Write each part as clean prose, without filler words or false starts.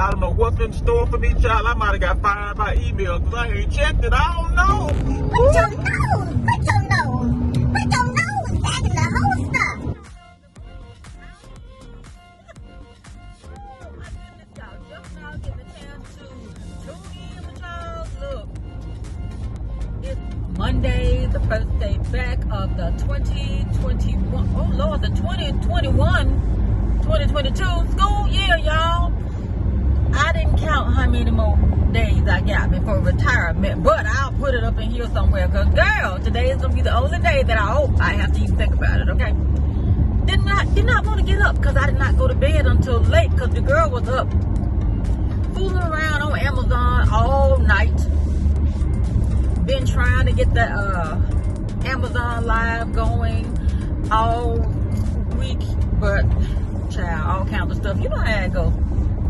I don't know what's in store for me, child. I might have got fired by email because I ain't checked it. I don't know. What you know? What you know? What you know is back in the holster. Just now getting a chance to tune in with y'all. Look, it's Monday, the first day back of the 2021. Oh Lord, the 2022 school year, y'all. I didn't count how many more days I got before retirement, but I'll put it up in here somewhere because, girl, today is going to be the only day that I hope I have to even think about it, okay? Did not want to get up because I did not go to bed until late because the girl was up fooling around on Amazon all night. Been trying to get the Amazon Live going all week, but, child, all kinds of stuff. You know how it goes.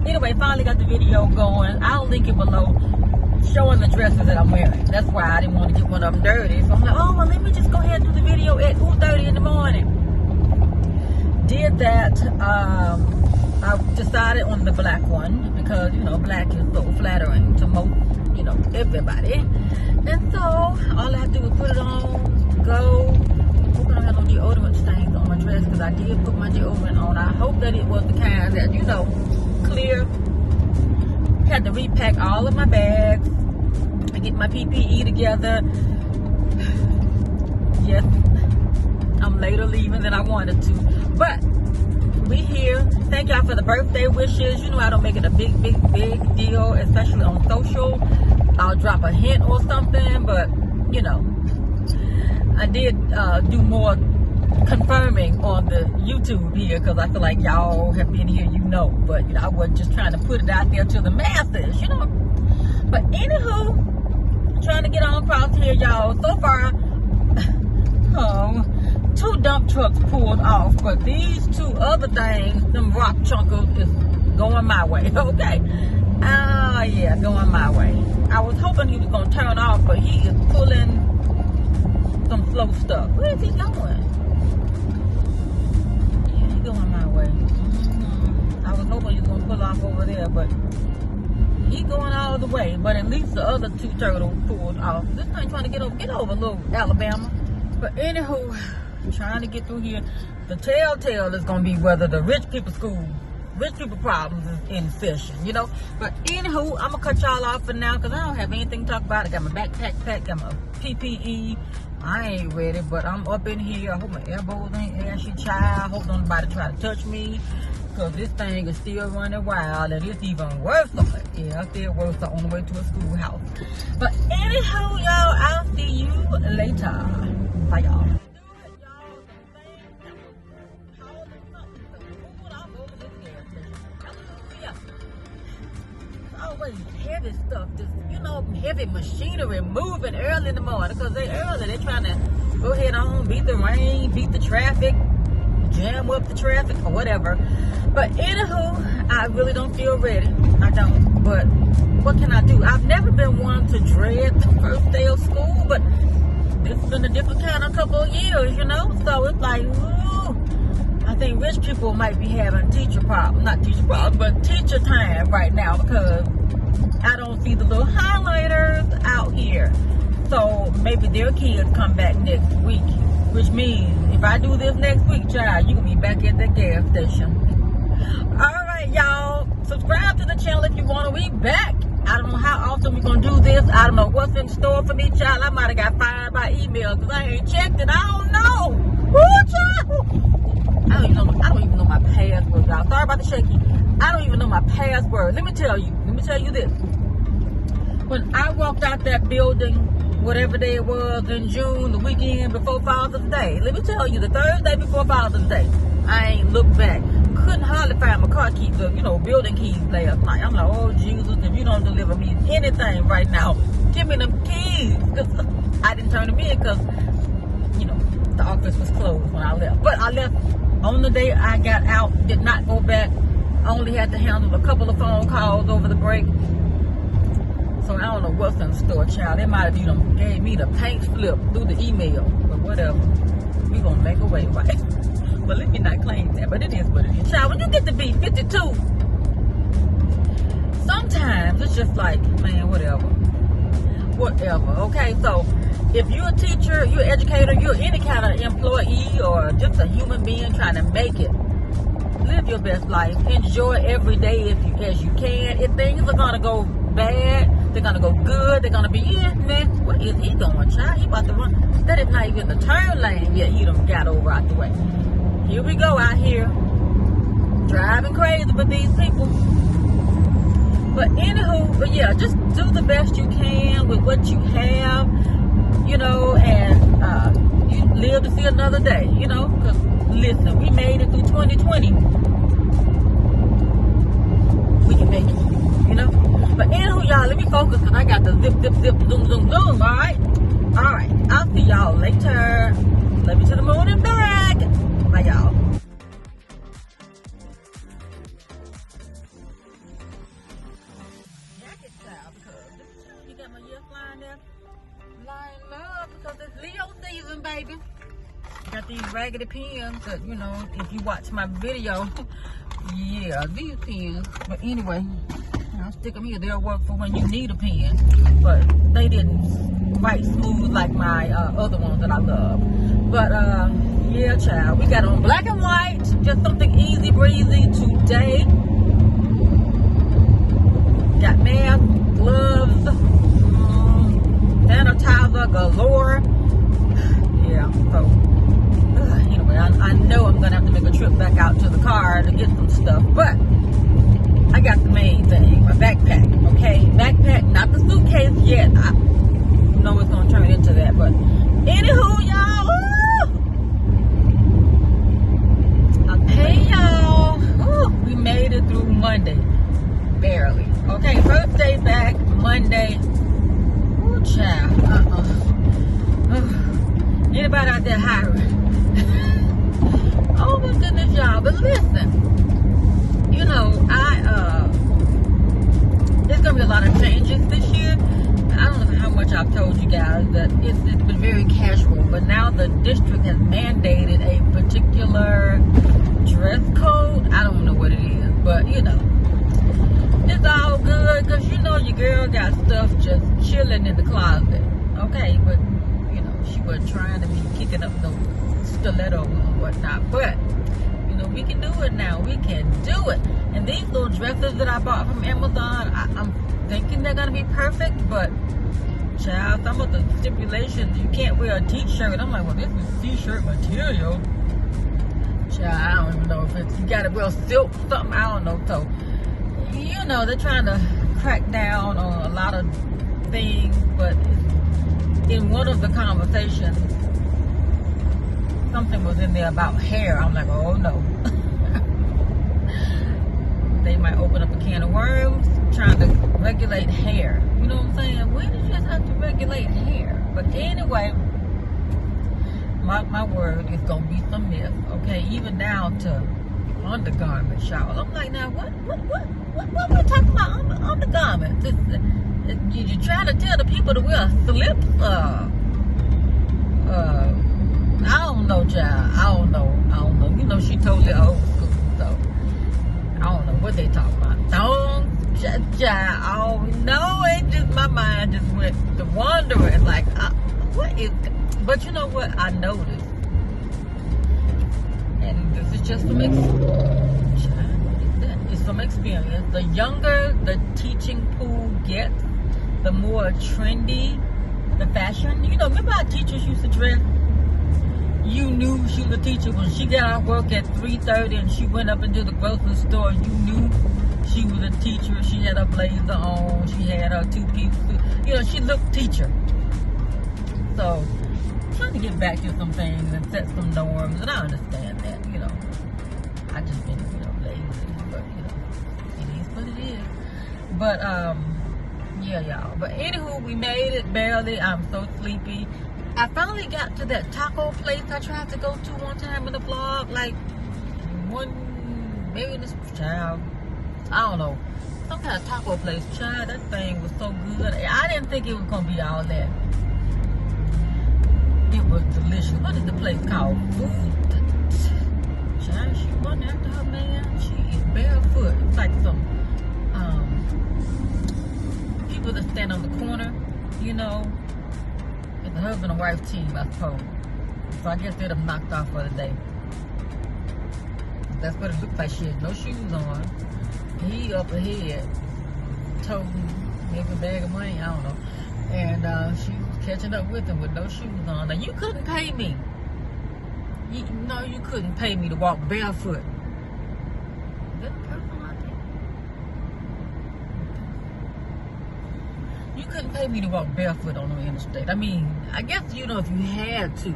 Anyway, finally got the video going. I'll link it below showing the dresses that I'm wearing. That's why I didn't want to get one of them dirty. So I'm like, oh, well, let me just go ahead and do the video at 2:30 in the morning. Did that. I decided on the black one because, you know, black is so flattering to most, you know, everybody. And so all I have to do is put it on, go. Hope I don't have no deodorant stains on my dress because I did put my deodorant on. I hope that it was the kind that, you know, clear. Had to repack all of my bags and get my PPE together. Yes, I'm later leaving than I wanted to, but we here. Thank y'all for the birthday wishes. You know I don't make it a big deal, especially on social. I'll drop a hint or something, but you know, I did do more confirming on the YouTube here because I feel like y'all have been here, you know, but you know, I wasn't just trying to put it out there to the masses, you know. But anywho, trying to get on across here, y'all. So far, 2 dump trucks pulled off, but these 2 other things, them rock chunkers, is going my way. Okay. Oh yeah, going my way. I was hoping he was gonna turn off, but he is pulling some slow stuff. Where is he going? Going my way. I was hoping he was going to pull off over there, but he going all the way. But at least the other 2 turtles pulled off. This thing trying to get over little Alabama. But anywho, I'm trying to get through here. The telltale is going to be whether the rich people problems is in session, you know. But anywho, I'm going to cut y'all off for now because I don't have anything to talk about. I got my backpack packed, got my PPE. I ain't ready, but I'm up in here. I hope my elbows ain't ashy, child. I hope nobody try to touch me, because this thing is still running wild, and it's even worse on it. Yeah, it's still worse on the way to a schoolhouse. But anyhow, y'all, I'll see you later. Bye, y'all. Always heavy stuff, just, you know, heavy machinery moving early in the morning because they're trying to go ahead on, beat the rain, beat the traffic, jam up the traffic or whatever. But anywho, I really don't feel ready. I don't, but what can I do? I've never been one to dread the first day of school, but this has been a different kind of couple of years, you know, so it's like, ooh, I think rich people might be having not teacher problems, but teacher time right now because I don't see the little highlighters out here. So maybe their kids come back next week, which means if I do this next week, child, you can be back at the gas station. All right, y'all, subscribe to the channel if you want to. We back. I don't know how often we're going to do this. I don't know what's in store for me, child. I might have got fired by email because I ain't checked it. I don't know. Woo, child. I don't even know my password, y'all. Sorry about the shaky. I don't even know my password. Let me tell you this. When I walked out that building, whatever day it was in June, the weekend before Father's Day, let me tell you, the Thursday before Father's Day, I ain't looked back. Couldn't hardly find my car keys, building keys last night. I'm like, oh Jesus, if you don't deliver me anything right now, give me them keys. Because I didn't turn them in because, you know, the office was closed when I left. But I left on the day I got out, did not go back. I only had to handle a couple of phone calls over the break. So I don't know what's in the store, child. They might have even gave me the paint slip through the email. But whatever. We gonna make a way, right? But let me not claim that. But it is what it is. Child, when you get to be 52, just like, man, whatever. Okay, so if you're a teacher, you're an educator, you're any kind of employee or just a human being trying to make it, live your best life. Enjoy every day as you can. If things are gonna go bad, they're gonna go good, they're gonna be man, where is he going, child? He about to run. That is not even the turn lane yet. He done got over out the way. Here we go out here, driving crazy with these people. But anywho, but yeah, just do the best you can with what you have, you know, and you live to see another day, you know, because listen, we made it through 2020. We can make it, you know. But anywho, y'all, let me focus because I got the zip, zoom, all right? All right, I'll see y'all later. Love you to the moon and back. Bye, y'all. Because it's Leo season, baby. Got these raggedy pins that, you know, if you watch my video, yeah, these pins. But anyway, I'll stick them here. They'll work for when you need a pen. But they didn't quite smooth like my other ones that I love. But, yeah, child. We got on black and white. Just something easy breezy today. Got mask, gloves, sanitizer galore. Yeah, so anyway, I know I'm gonna have to make a trip back out to the car to get some stuff, but I got the main thing, my backpack. Okay, backpack, not the suitcase yet. I know it's gonna turn into that, but anywho, y'all, okay, y'all, we made it through Monday, barely. Okay, first day back, Monday. Child, anybody out there hiring? Oh my goodness, y'all. But listen, you know, there's gonna be a lot of changes this year. I don't know how much I've told you guys that it's been very casual, but now the district has mandated a particular dress code. I don't know what it is, but you know, it's all good because you know your girl got stuff just chilling in the closet. Okay, but you know, she wasn't trying to be kicking up no stilettos and whatnot. But you know, we can do it now. We can do it. And these little dresses that I bought from Amazon, I'm thinking they're gonna be perfect, but child, some of the stipulations, you can't wear a t-shirt. I'm like, well, this is t-shirt material. Child, I don't even know if it's, you gotta wear silk something, I don't know. So you know, they're trying to crack down on a lot of things, but in one of the conversations, something was in there about hair. I'm like, oh no. They might open up a can of worms trying to regulate hair. You know what I'm saying? When did you just have to regulate hair? But anyway, my word, it's going to be some myth, okay? Even down to undergarment showers. I'm like, now what we're talking about undergarments? You're trying to tell the people to wear slips? I don't know, child. I don't know. You know, she totally old school, so I don't know what they talking about. Thongs, child. Oh no, it just my mind just went to wondering, like, what is? But you know what? I noticed. And this is just from experience. The younger the teaching pool gets, the more trendy the fashion. You know, remember how teachers used to dress? You knew she was a teacher when she got off work at 3:30 and she went up into the grocery store. You knew she was a teacher. She had her blazer on. She had her two-piece suit. You know, she looked teacher. So, trying to get back to some things and set some norms, and I understand that, you know. I just been, you know, lazy, but, you know, it is what it is. But, yeah, y'all. But anywho, we made it barely. I'm so sleepy. I finally got to that taco place I tried to go to one time in the vlog, like, maybe this child, I don't know, some kind of taco place, child. That thing was so good. I didn't think it was going to be all that. It was delicious. What is the place called? Food. Child, she went after her man. She is barefoot. It's like some people that stand on the corner, you know, it's a husband and wife team, I suppose. So I guess they'd have knocked off for the day. That's what it looked like. She had no shoes on. He up ahead, toting maybe a bag of money, I don't know. And she was catching up with him with no shoes on. Now, you couldn't pay me. No, you couldn't pay me to walk barefoot. Is that a person out there? You couldn't pay me to walk barefoot on the interstate. I mean, I guess, you know, if you had to.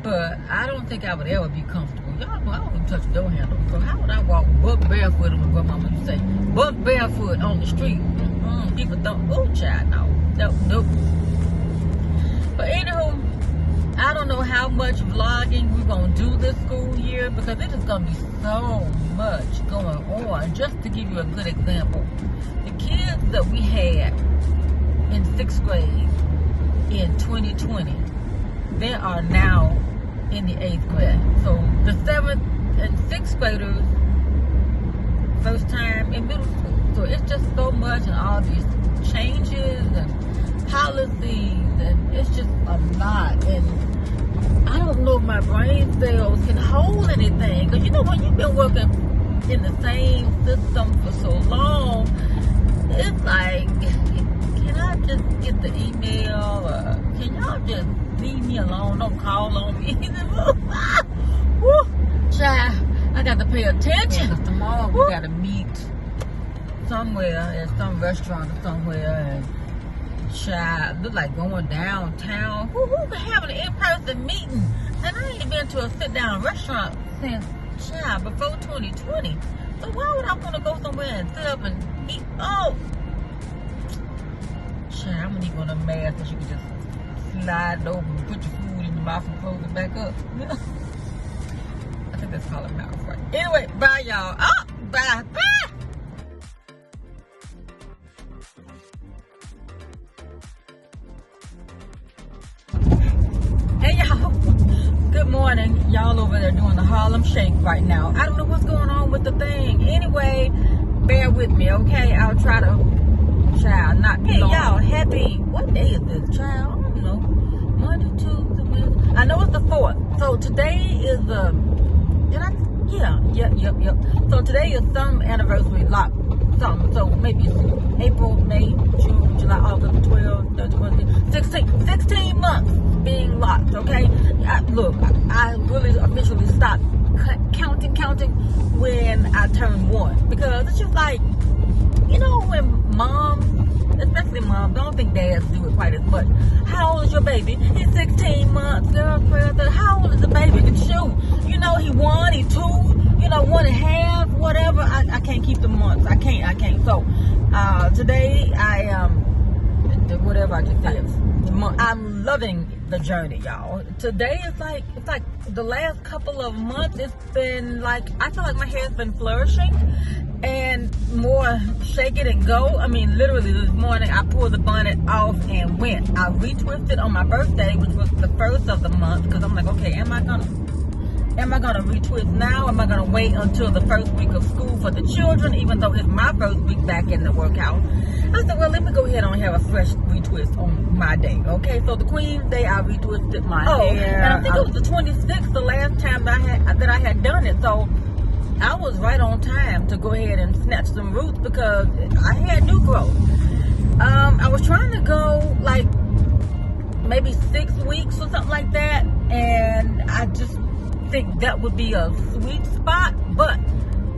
But I don't think I would ever be comfortable. Y'all know I don't even touch the door handle. So how would I walk buck barefoot on what mama used to say? Buck barefoot on the street. People don't. Oh, child, no. Nope. But anywho, I don't know how much vlogging we're going to do this school year because it is going to be so much going on. Just to give you a good example, the kids that we had in 6th grade in 2020, they are now in the 8th grade. So the 7th and 6th graders, first time in middle school. So it's just so much and all these changes and policies, and it's just a lot. And I don't know if my brain cells can hold anything. Because you know, when you've been working in the same system for so long, it's like, can I just get the email? Or can y'all just leave me alone? Don't call on me. Woo, child, I got to pay attention. Because tomorrow we got to meet somewhere at some restaurant or somewhere, and child, look like going downtown. Who been having an in-person meeting? And I ain't been to a sit-down restaurant since, child, before 2020. So why would I want to go somewhere and sit up and eat? Oh, child, I'm gonna need one of them masks that you can just slide it over and put your food in your mouth and close it back up. I think that's called a mouth, right? Anyway, bye, y'all. Oh, bye. Hey y'all, good morning. Y'all over there doing the Harlem Shake right now. I don't know what's going on with the thing. Anyway, bear with me, okay? I'll try to, child, not be long. Hey y'all, happy, what day is this, child? I don't know. Monday, Tuesday, Wednesday. I know it's the 4th. So today is the, Yep. So today is some anniversary lock. So maybe it's April, May, June, July, August, 12, 13, 16 months being locked, okay? Look, I really officially stopped counting when I turned 1. Because it's just like, you know, when moms, especially moms, I don't think dads do it quite as much. How old is your baby? He's 16 months, girl. How old is the baby? Shoot, you know, he 1, he 2, you know, 1.5, whatever. I can't keep the months. I can't. So today whatever I just said. I'm loving the journey, y'all. Today is like, it's like the last couple of months, it's been like, I feel like my hair's been flourishing and more shake it and go. I mean, literally this morning I pulled the bonnet off and went. I retwisted on my birthday, which was the 1st of the month, because I'm like, okay, am I gonna retwist now? Am I gonna wait until the first week of school for the children, even though it's my first week back in the workout? I said, well, let me go ahead and have a fresh retwist on my day. Okay, so the Queen's Day, I retwisted my hair. And I think it was the 26th, the last time that I had done it. So I was right on time to go ahead and snatch some roots because I had new growth. I was trying to go like maybe 6 weeks or something like that, and I just think that would be a sweet spot, but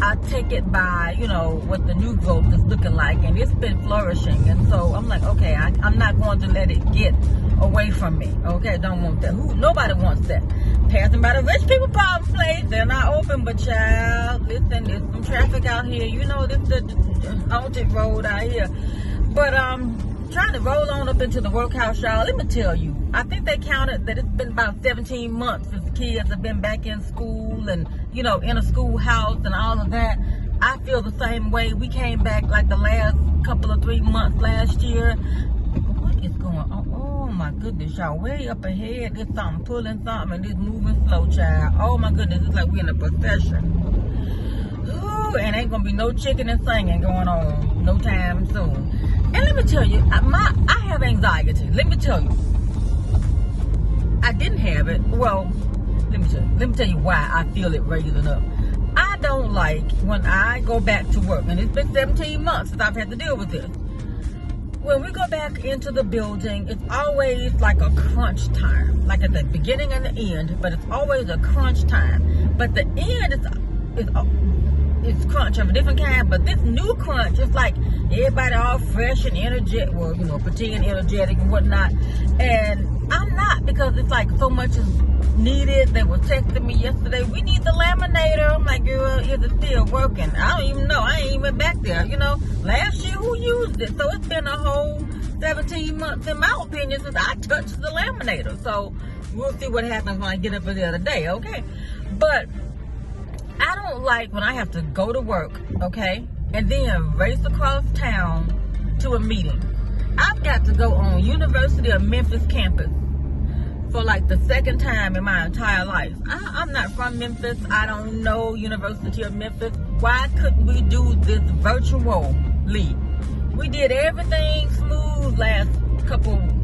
I take it by, you know, what the new growth is looking like, and it's been flourishing. And so I'm like, okay, I'm not going to let it get away from me. Okay, don't want that. Nobody wants that. Passing by the rich people problem place, they're not open, but child, listen, there's some traffic out here. You know, this is the haunted road out here. But trying to roll on up into the workhouse, y'all. Let me tell you, I think they counted that it's been about 17 months since the kids have been back in school and, you know, in a schoolhouse and all of that. I feel the same way. We came back like the last couple of 3 months last year. What is going on? Oh my goodness, y'all. Way up ahead, there's something pulling something and it's moving slow, child. Oh my goodness, it's like we're in a procession. Ooh, and ain't gonna be no chicken and singing going on no time soon. And let me tell you, I have anxiety. Let me tell you. I didn't have it. Well, let me tell you why I feel it raising up. I don't like when I go back to work, and it's been 17 months since I've had to deal with this. When we go back into the building, it's always like a crunch time, like at the beginning and the end, but it's always a crunch time. But the end is crunch of a different kind, but this new crunch is like everybody all fresh and energetic, well, you know, pretend energetic and whatnot. And I'm not, because it's like so much is needed. They were texting me yesterday, we need the laminator. I'm like, girl, is it still working? I don't even know. I ain't even back there. You know, last year who used it? So it's been a whole 17 months, in my opinion, since I touched the laminator. So we'll see what happens when I get up there today, okay? But I don't like when I have to go to work, okay, and then race across town to a meeting. I've got to go on University of Memphis campus for like the second time in my entire life. I'm not from Memphis. I don't know University of Memphis. Why couldn't we do this virtually? We did everything smooth last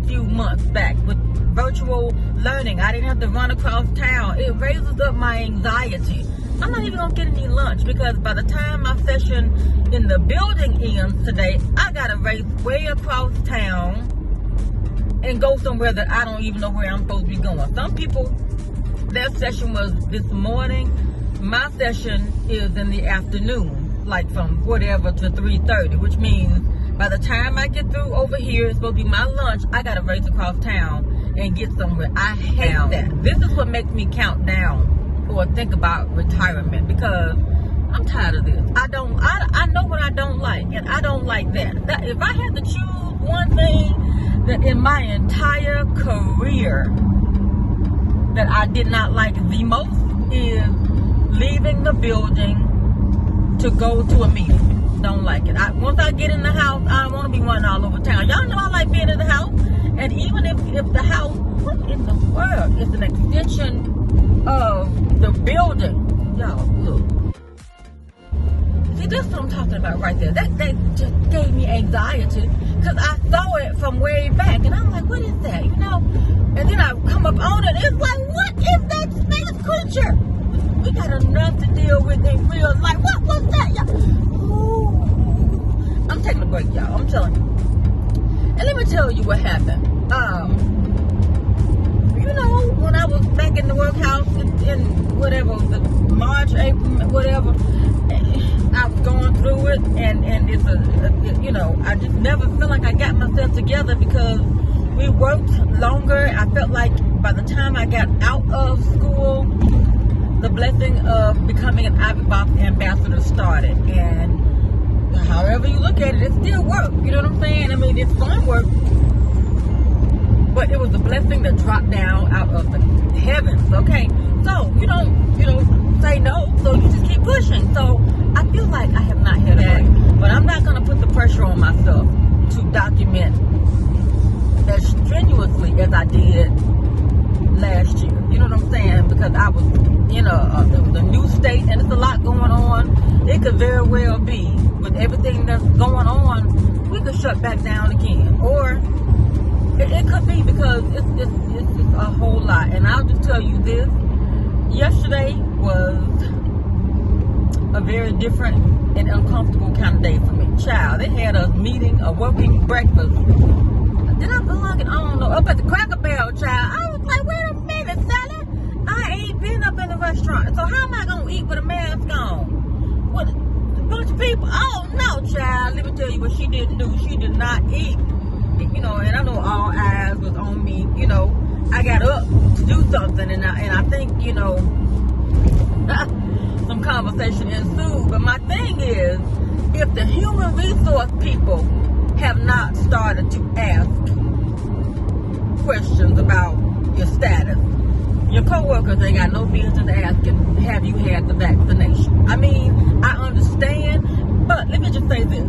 few months back with virtual learning. I didn't have to run across town. It raises up my anxiety. I'm not even gonna get any lunch, because by the time my session in the building ends today, I gotta race way across town and go somewhere that I don't even know where I'm supposed to be going. Some people, their session was this morning. My session is in the afternoon, like from whatever to 3:30, which means by the time I get through over here, it's supposed to be my lunch, I gotta race across town and get somewhere. I hate that. This is what makes me count down or think about retirement, because I'm tired of this. I know what I don't like, and I don't like that. If I had to choose one thing that in my entire career that I did not like the most, is leaving the building to go to a meeting. Don't like it. Once I get in the house, I don't want to be running all over town. Y'all know I like being in the house, and even if the house, what in the world, is an extension of the building. Y'all, look. See, that's what I'm talking about right there. That just gave me anxiety, because I saw it from way back, and I'm like, what is that? You know? And then I come up on it, it's like, what is that space creature? We got enough to deal with in real life. What was that, y'all? Ooh. I'm taking a break, y'all. I'm telling you. And let me tell you what happened. You know, when I was back in the workhouse in whatever, the March, April, whatever, I was going through it, and it's you know, I just never feel like I got myself together, because we worked longer. I felt like by the time I got out of school, the blessing of becoming an Ivy Box ambassador started. And however you look at it, it still work. You know what I'm saying? I mean, it's fun work, but it was a blessing that dropped down out of the heavens, okay? So you don't say no, so you just keep pushing. So I feel like I have not had a break, but I'm not gonna put the pressure on myself to document as strenuously as I did last year. You know what I'm saying? Because I was in a new state, and it's a lot going on. It could very well be, with everything that's going on, we could shut back down again, or it could be because it's a whole lot. And I'll just tell you this: yesterday was a very different and uncomfortable kind of day for me. Child, they had us meeting, a working breakfast. Did I belong? I don't know. Up at the Cracker Barrel, child. I was like, wait a minute, Sally. I ain't been up in the restaurant, so how am I gonna eat with a mask on? What? A bunch of people? Oh no, child. Let me tell you what she didn't do. She did not eat. You know, and I know all eyes was on me. You know, I got up to do something, and I think, you know, some conversation ensued. But my thing is, if the human resource people have not started to ask questions about your status, your coworkers ain't got no business asking, have you had the vaccination? I mean, I understand, but let me just say this.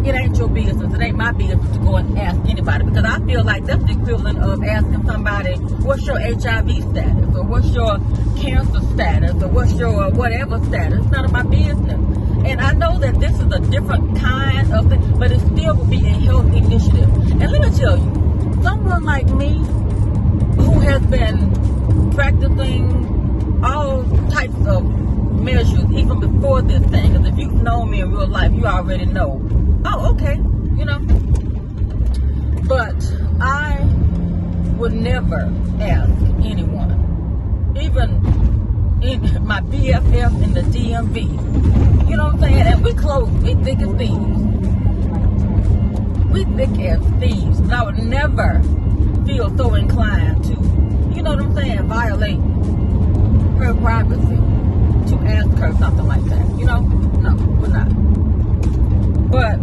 It ain't your business. It ain't my business to go and ask anybody, because I feel like that's the equivalent of asking somebody, what's your HIV status, or what's your cancer status, or what's your whatever status. It's none of my business. And I know that this is a different kind of thing, but it still will be a health initiative. has been practicing all types of measures even before this thing. Because if you've known me in real life, you already know. Oh, okay, you know. But I would never ask anyone, even in my BFF in the DMV. You know what I'm saying? And we close, we thick as thieves. We thick as thieves. But I would never feel so inclined to, you know what I'm saying, violate her privacy to ask her something like that. You know? No, we're not. But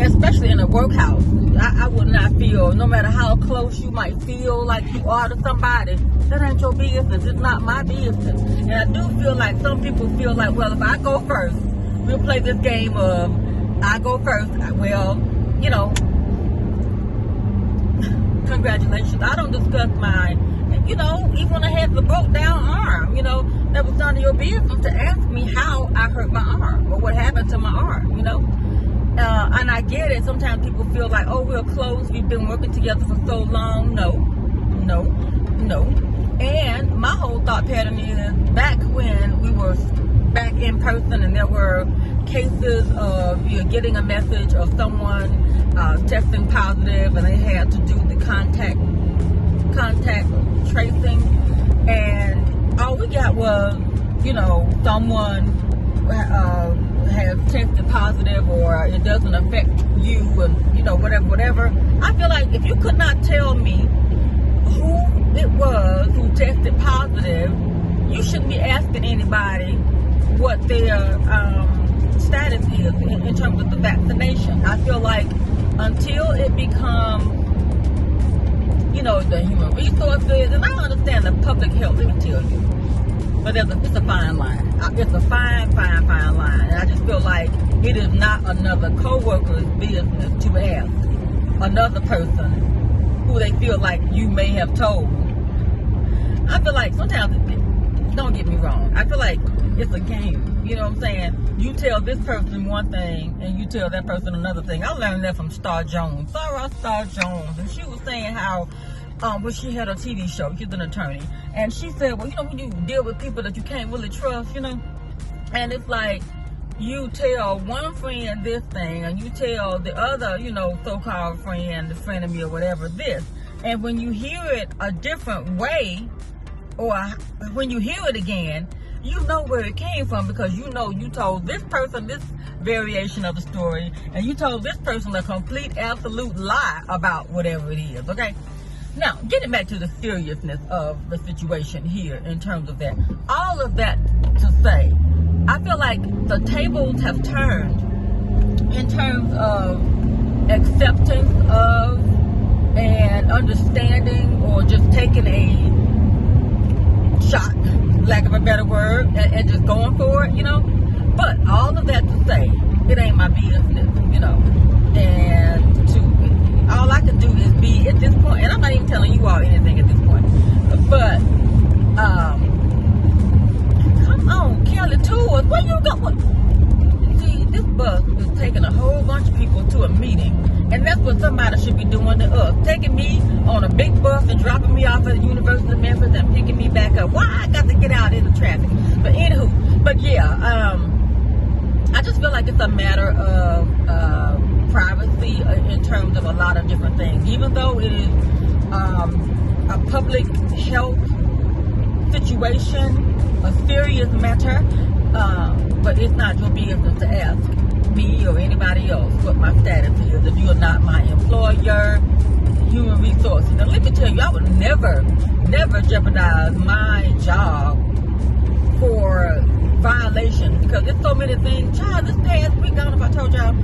especially in a workhouse, I would not feel, no matter how close you might feel like you are to somebody, that ain't your business. It's not my business. And I do feel like some people feel like, well, if I go first, we'll play this game of I go first. Well, you know, congratulations. I don't discuss mine. You know, even when I had the broke down arm, you know, that was none of your business to ask me how I hurt my arm or what happened to my arm, you know. And I get it. Sometimes people feel like, oh, we're close. We've been working together for so long. No. And my whole thought pattern is back when we were back in person and there were cases of you're getting a message of someone testing positive and they had to do the contact tracing, and all we got was, you know, someone has tested positive or it doesn't affect you and, you know, whatever. I feel like if you could not tell me who it was who tested positive, you shouldn't be asking anybody what their status is in terms of the vaccination. I feel like until it becomes, you know, the human resources, and I understand the public health, let me tell you, but it's a fine line. It's a fine line. And I just feel like it is not another co-worker's business to ask another person who they feel like you may have told. I feel like sometimes, don't get me wrong, I feel like it's a game. You know what I'm saying? You tell this person one thing and you tell that person another thing. I learned that from Star Jones, and she was saying how when she had a TV show, she's an attorney, and she said, well, you know, when you deal with people that you can't really trust, you know, and it's like you tell one friend this thing and you tell the other, you know, so-called friend, the friend of me or whatever, this, and when you hear it a different way, or when you hear it again, you know where it came from, because you know you told this person this variation of the story and you told this person a complete absolute lie about whatever it is. Okay, now getting back to the seriousness of the situation here in terms of that, all of that to say, I feel like the tables have turned in terms of acceptance of and understanding, or just taking a shot, lack of a better word, and just going for it, you know. But all of that to say, it ain't my business, you know. And all I can do is be at this point, and I'm not even telling you all anything at this point. But come on, Kelly Tours, where you going? See, this bus is taking a whole bunch of people to a meeting, and that's what somebody should be doing to us, taking me on a big bus and dropping me off at the University of Memphis and picking me back up. Why I got to get out in the traffic? But anywho, but yeah, I just feel like it's a matter of privacy in terms of a lot of different things, even though it is a public health situation, a serious matter, but it's not your business to ask me or anybody else what my status is if you are not my employer, human resources. And let me tell you, I would never jeopardize my job for violation, because there's so many things. Child, this past week, I don't know if I told y'all,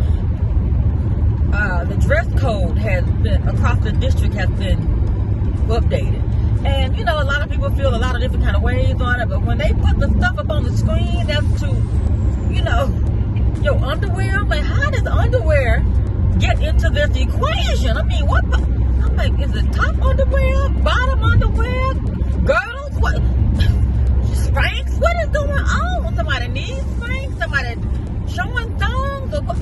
the dress code has been, across the district, has been updated. And, you know, a lot of people feel a lot of different kind of ways on it, but when they put the stuff up on the screen, that's to, you know, your underwear, I'm like, how does underwear get into this equation? I mean, what? I'm like, is it top underwear, bottom underwear, girdles, what? Spanks? What is going on? Somebody needs spanks? Somebody showing thongs? Or what?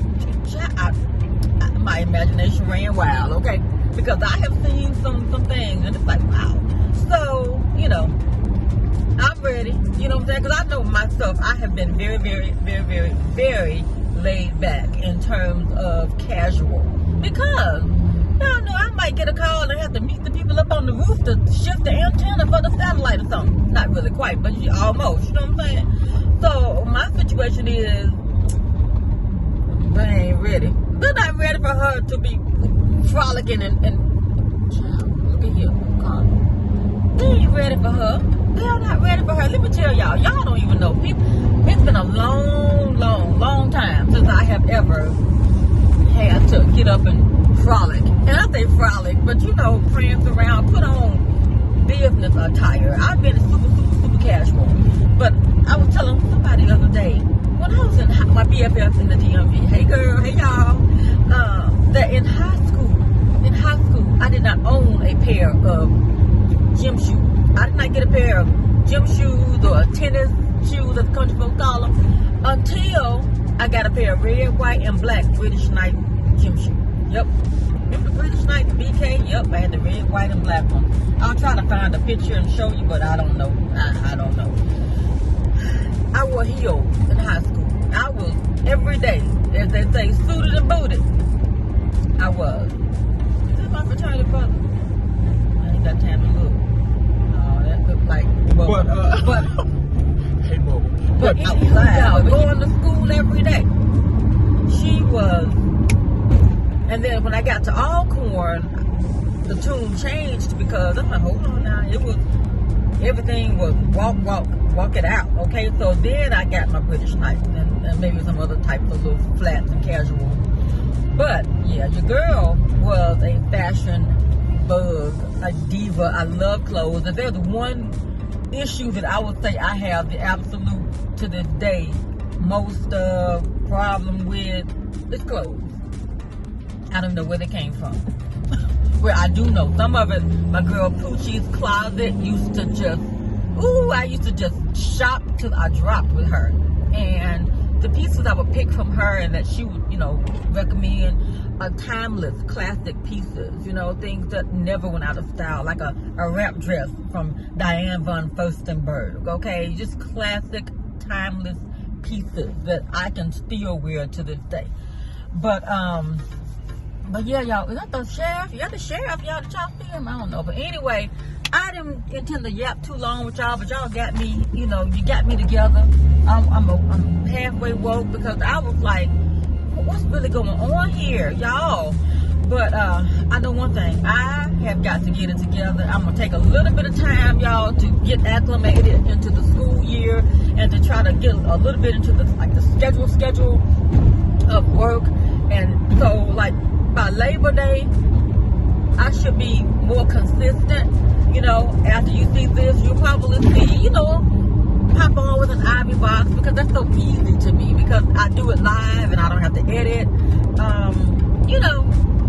My imagination ran wild, okay? because I have seen some things, and it's like, wow. So, you know, I'm ready. You know what I'm saying? Because I know myself, I have been very, very, very, very, very laid back in terms of casual. Because, y'all know, I might get a call and have to meet the people up on the roof to shift the antenna for the satellite or something. Not really quite, but almost. You know what I'm saying? So, my situation is, they ain't ready. They're not ready for her to be frolicking and child, look at here, God. They ain't ready for her. They're not ready for her. Let me tell y'all don't even know. It's been a long time since I have ever had to get up and frolic. And I say frolic, but you know, prance around, put on business attire. I've been super casual. But I was telling somebody the other day, when I was in my BFF in the DMV, hey girl, hey y'all, that in high school, I did not own a pair of gym shoes. I did not get a pair of gym shoes or tennis shoes, as country folks call them, until I got a pair of red, white, and black British Knight gym shoes. Yep. Remember the British Knight, the BK? Yep, I had the red, white, and black one. I'll try to find a picture and show you, but I don't know. I don't know. I wore heels in high school. I was, every day, as they say, suited and booted. I was. Is this my fraternity brother? I ain't got time to look. That looked like Bubba. But hey, Bubba. But anyhow, going to school every day. She was, and then when I got to Alcorn, the tune changed because I'm like, hold on now. It was, everything was walk it out. Okay, so then I got my British Knight and maybe some other types of little flats and casual. But yeah, your girl was a fashion bug, a diva. I love clothes. If there's one issue that I would say I have the absolute, to this day, most problem with, is clothes. I don't know where they came from. Well, I do know some of it. My girl Poochie's closet used to just, I used to just shop till I dropped with her. And the pieces I would pick from her and that she would, you know, recommend are timeless, classic pieces, you know, things that never went out of style, like a wrap dress from Diane von Furstenberg, okay? Just classic, timeless pieces that I can still wear to this day. But yeah, y'all, is that the sheriff? Yeah, the sheriff, y'all, to talk to him? I don't know. But anyway, I didn't intend to yap too long with y'all, but y'all got me, you know, you got me together. I'm halfway woke because I was like, what's really going on here, y'all? But I know one thing. I have got to get it together. I'm going to take a little bit of time, y'all, to get acclimated into the school year and to try to get a little bit into the, like, the schedule of work. And so, like, by Labor Day, I should be more consistent. You know, after you see this, you'll probably see, you know, pop on with an Ivy box because that's so easy to me because I do it live and I don't have to edit. You know,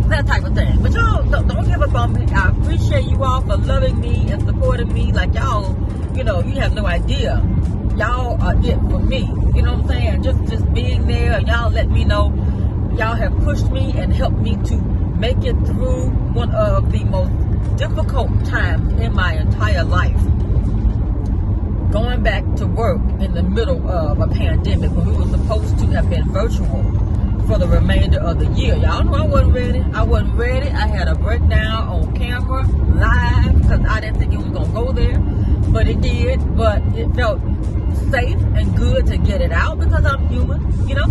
that type of thing. But y'all, don't give up on me. I appreciate you all for loving me and supporting me. Like, y'all, you know, you have no idea. Y'all are it for me. You know what I'm saying? Just being there, y'all let me know. Y'all have pushed me and helped me to make it through one of the most difficult times in my entire life. Going back to work in the middle of a pandemic when we were supposed to have been virtual for the remainder of the year. Y'all know I wasn't ready. I had a breakdown on camera, live, because I didn't think it was going to go there. But it did. But it felt safe and good to get it out because I'm human, you know?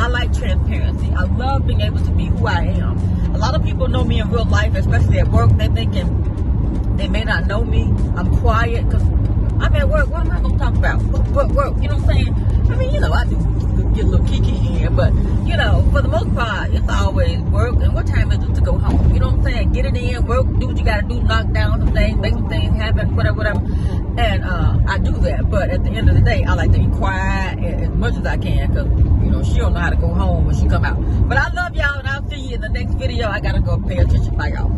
I like transparency. I love being able to be who I am. A lot of people know me in real life, especially at work. They're thinking they may not know me. I'm quiet because I'm at work. What am I going to talk about? Work. You know what I'm saying? I mean, you know, I do get a little kiki in, but, you know, for the most part, it's always work. And what time is it to go home? You know what I'm saying? Get it in, work, do what you got to do, knock down some things, make some things happen, whatever. And I do that. But at the end of the day, I like to be quiet as much as I can because, you know, she don't know how to go home when she come out. But I love y'all, and I'll see you in the next video. I got to go pay attention. Bye, y'all.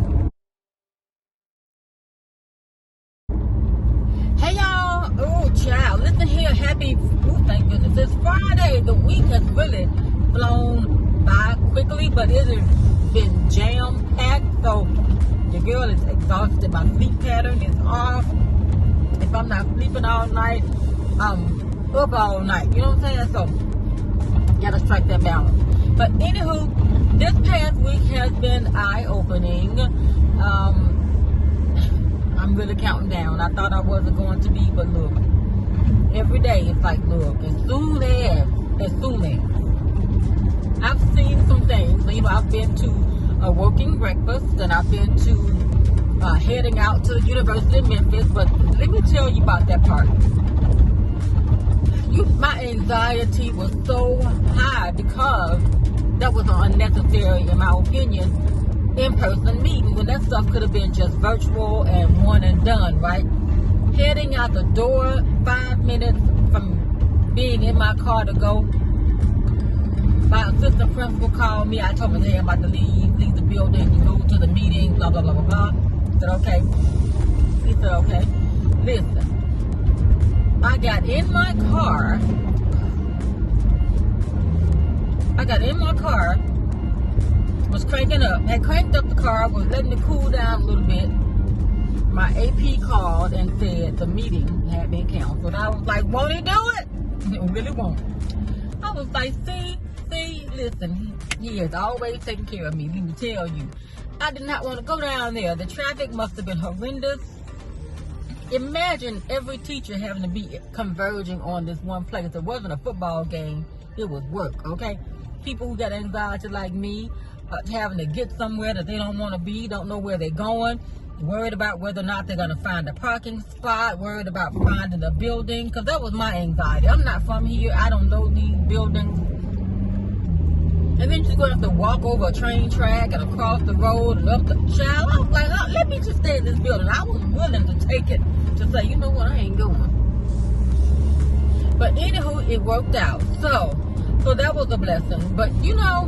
Hey, y'all. Oh, child. Listen here. Happy, thank goodness. It's Friday. The week has really flown by quickly, but it is been jam-packed, so your girl is exhausted. My sleep pattern is off. If I'm not sleeping all night, I'm up all night. You know what I'm saying? So, gotta strike that balance. But anywho, this past week has been eye-opening. I'm really counting down. I thought I wasn't going to be, but look, every day it's like, look, as soon as I've seen some things. You know, I've been to a working breakfast, and I've been to heading out to the University of Memphis. But let me tell you about that part. My anxiety was so high because that was an unnecessary, in my opinion, in-person meeting, when that stuff could have been just virtual and one and done, right? Heading out the door, 5 minutes from being in my car to go, my assistant principal called me. I told him, hey, I'm about to leave the building, go to the meeting, blah, blah, blah, blah, blah. I said, okay. He said, okay. Listen, I got in my car, was cranking up, had cranked up the car, was letting it cool down a little bit. My AP called and said the meeting had been canceled. I was like, won't he do it? It really won't. I was like, see, listen, he is always taking care of me. Let me tell you, I did not want to go down there. The traffic must have been horrendous. Imagine every teacher having to be converging on this one place. It wasn't a football game, it was work, okay? People who got anxiety like me, having to get somewhere that they don't want to be, don't know where they're going, worried about whether or not they're going to find a parking spot, worried about finding a building, because that was my anxiety. I'm not from here. I don't know these buildings. And then you're going to have to walk over a train track and across the road and up the child. I was like, oh, let me just stay in this building. I was willing to take it, to say, you know what, I ain't going. But anywho, it worked out. So that was a blessing. But you know,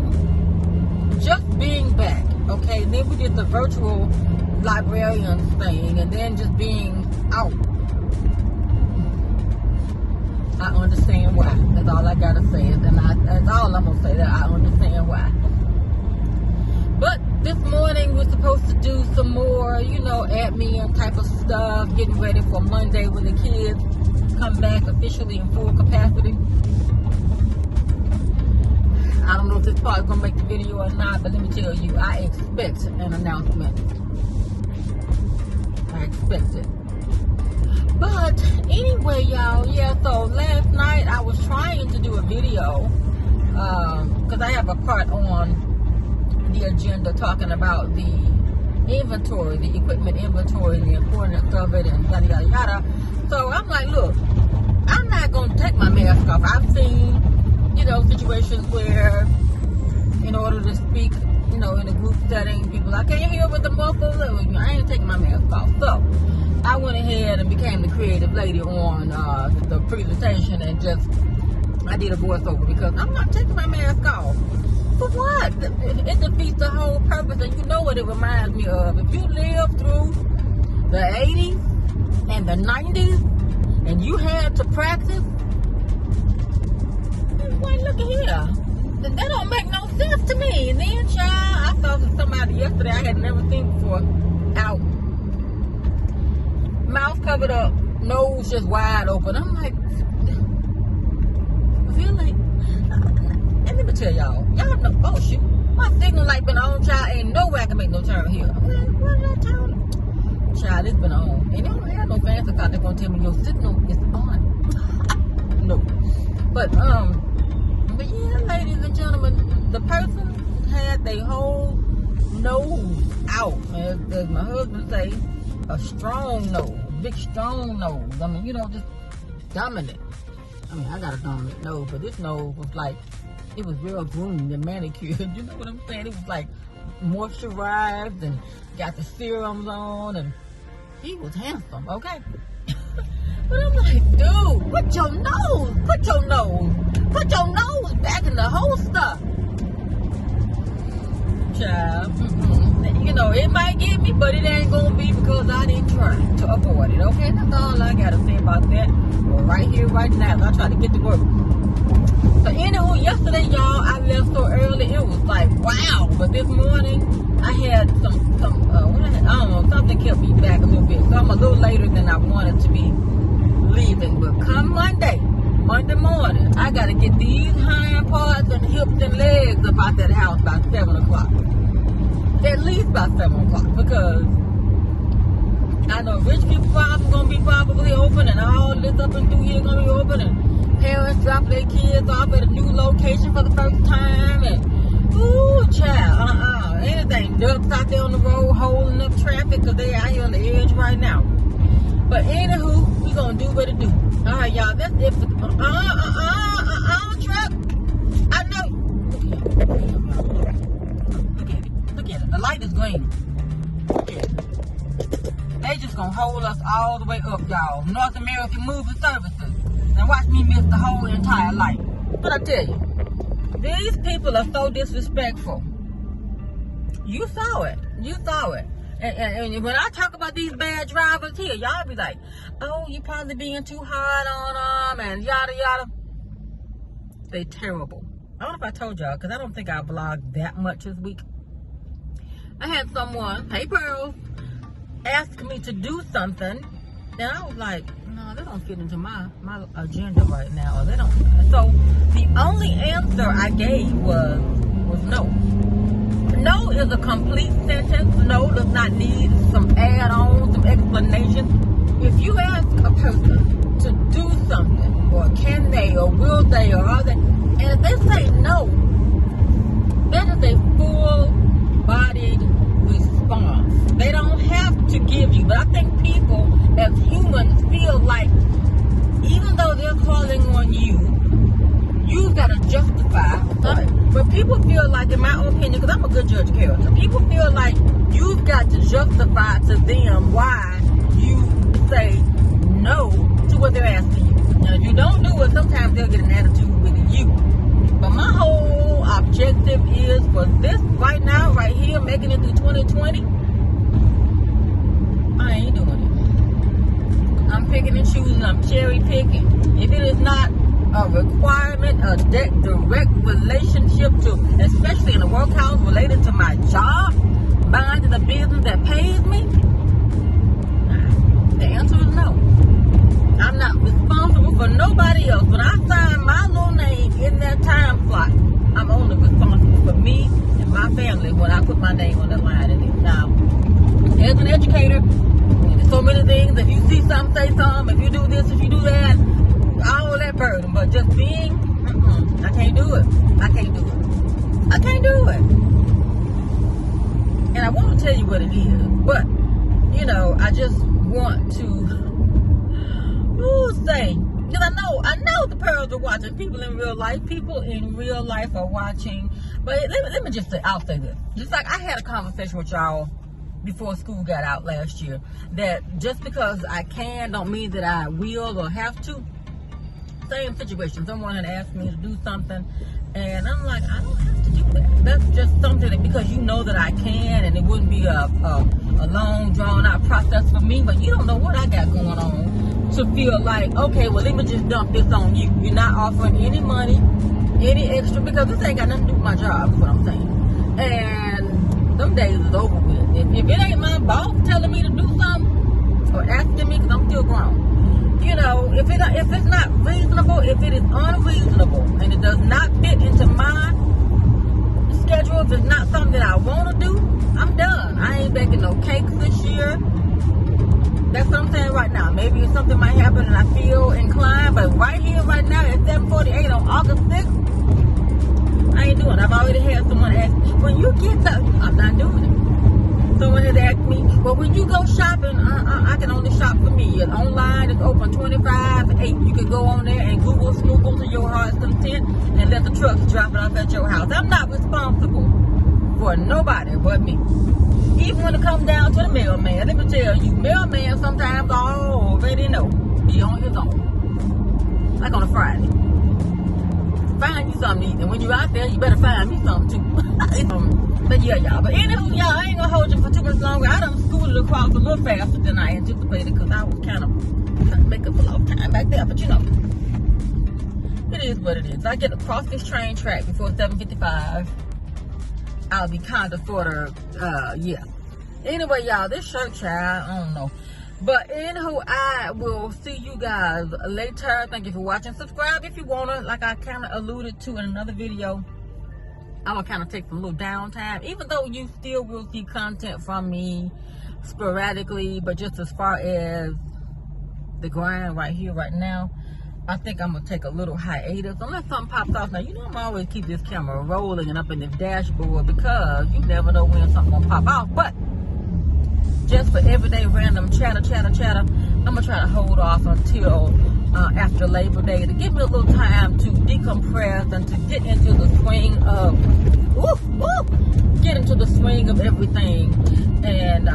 just being back, okay, then we did the virtual librarians thing, and then just being out, I understand why. That's all I gotta say, that's all I'm gonna say, that I understand why. But this morning we're supposed to do some more, you know, admin type of stuff, getting ready for Monday when the kids come back officially in full capacity. I don't know if this part is going to make the video or not, but let me tell you, I expect an announcement. I expect it. But anyway, y'all, yeah, so last night I was trying to do a video, because I have a part on the agenda talking about the inventory, the equipment inventory, the importance of it, and yada, yada, yada. So I'm like, look, I'm not going to take my mask off. I've seen, you know, situations where in order to speak, you know, in a group setting, people, I can't hear with the muffled. I ain't taking my mask off. So I went ahead and became the creative lady on the presentation, and just, I did a voiceover because I'm not taking my mask off. For what? It defeats the whole purpose. And you know what it reminds me of? If you lived through the 80s and the 90s and you had to practice, wait, look at here. That don't make no sense to me. And then, child, I saw somebody yesterday I had never seen before out. Mouth covered up, nose just wide open. I'm like, I feel like, and let me tell y'all know, oh shoot, my signal light been on, child. Ain't no way I can make no turn here. What did I turn? Child, it's been on. And you don't have no fancy car that's gonna tell me your signal is on. No. But yeah, ladies and gentlemen, the person had their whole nose out. As my husband say, a strong nose, big strong nose. I mean, you know, just dominant. I mean, I got a dominant nose, but this nose was like, it was real groomed and manicured. You know what I'm saying? It was like moisturized and got the serums on, and he was handsome, okay? But I'm like, dude, put your nose back in the holster. Child, you know, it might get me, but it ain't gonna be because I didn't try to avoid it, okay? That's all I gotta say about that. Well, right here, right now, I try to get to work. But anyway, yesterday, y'all, I left so early. It was like, wow, But this morning, I had I don't know, something kept me back a little bit. So I'm a little later than I wanted to be leaving. But come Monday morning, I got to get these hind parts and hips and legs up out that house by 7 o'clock. At least by 7 o'clock, because I know rich people farms going to be probably open, and all this up and through here going to be open, and parents drop their kids off at a new location for the first time, and ooh, child, anything, ducks out there on the road holding up traffic because they out here on the edge right now. But anywho, we going to do what it do. All right, y'all, that's it. Truck. I know. Look at it. The light is green. Look at it. They just gonna hold us all the way up, y'all. North American Moving Services. And watch me miss the whole entire light. But I tell you, these people are so disrespectful. You saw it. You saw it. And when I talk about these bad drivers here, y'all be like, oh, you probably being too hard on them and yada yada. They terrible. I don't know if I told y'all, because I don't think I vlogged that much this week. I had someone, hey Pearl, ask me to do something, and I was like, no, they don't fit into my agenda right now. Or they don't. So the only answer I gave was no. No is a complete sentence. No does not need some add-on, some explanation. If you ask a person to do something, or can they, or will they, or are they, and if they say no, that is a full-bodied response. They don't have to give you, but I think people as humans feel like even though they're calling on you, you've got to justify. But people feel like, in my own opinion, because I'm a good judge of character, people feel like you've got to justify to them why you say no to what they're asking you. Now, if you don't do it, sometimes they'll get an attitude with you. But my whole objective is for this right now, right here, making it through 2020, I ain't doing it. I'm picking and choosing, I'm cherry picking. If it is not a requirement, a direct relationship to, especially in the workhouse related to my job, buying to the business that pays me, the answer is no. I'm not responsible for nobody else. When I sign my little name in that time slot, I'm only responsible for me and my family when I put my name on that line in it. Now, as an educator, there's so many things. If you see something, say something. If you do this, if you do that, all that burden. But just being, I can't do it. I can't do it. I can't do it. And I want to tell you what it is. But, you know, I just want to say, because I know the pearls are watching. People in real life are watching. But let me just say, I'll say this. Just like I had a conversation with y'all before school got out last year, that just because I can don't mean that I will or have to. Same situation. Someone had asked me to do something, and I'm like, I don't have to do that. That's just something that, because you know that I can, and it wouldn't be a long, drawn-out process for me, but you don't know what I got going on to feel like, okay, well, let me just dump this on you. You're not offering any money, any extra, because this ain't got nothing to do with my job, is what I'm saying. And them days is over with. If it ain't my boss telling me to do something, or asking me, because I'm still grown, you know, if it's not reasonable, if it is unreasonable, and it does not fit into my schedule, if it's not something that I want to do, I'm done. I ain't baking no cakes this year. That's what I'm saying right now. Maybe something might happen and I feel inclined, but right here, right now, at 7:48 on August 6th, I ain't doing it. I've already had someone ask me, when you get that, I'm not doing it. Someone has asked me, well, when you go shopping, I can only shop for me. And online, it's open 25 to 8. You can go on there and Google Snoogle to your heart's content and let the trucks drop it off at your house. I'm not responsible for nobody but me. Even when it comes down to the mailman, let me tell you, mailman sometimes already know he on his own. Like on a Friday. Find you something to eat. And when you're out there, you better find me something too. But yeah, y'all. But anywho, y'all, I ain't gonna hold you for too much longer. I done scooted across a little faster than I anticipated because I was kind of trying to make up a lot of time back there. But you know, it is what it is. I get across this train track before 7:55. I'll be kind of sort of, yeah. Anyway, y'all, this shirt, child, I don't know. But anywho, I will see you guys later. Thank you for watching. Subscribe if you wanna. Like I kind of alluded to in another video, I will kind of take some little downtime. Even though you still will see content from me sporadically, but just as far as the grind right here, right now, I think I'm gonna take a little hiatus unless something pops off. Now, you know I'm always keep this camera rolling and up in the dashboard because you never know when something gonna pop off. But just for everyday random chatter, I'm gonna try to hold off until after Labor Day to give me a little time to decompress and to get into the swing of everything. And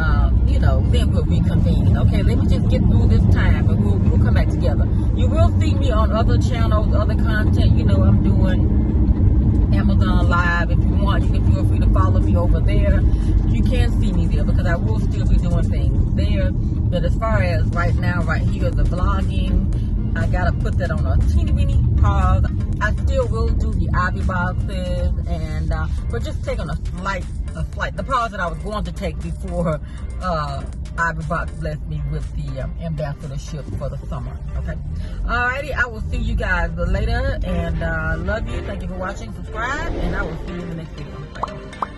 you know, then we'll reconvene. Okay, let me just get through this time and we'll come back together. You will see me on other channels, other content. You know, I'm doing Amazon Live. If you want, you can feel free to follow me over there. You can see me there because I will still be doing things there. But as far as right now, right here, the vlogging, I gotta put that on a teeny weeny pause. I still will do the Ivy boxes, and but just taking a slight. The pause that I was going to take before Ivy Box blessed me with the ambassadorship for the summer. Okay. Alrighty, I will see you guys later, and love you. Thank you for watching. Subscribe, and I will see you in the next video. Bye.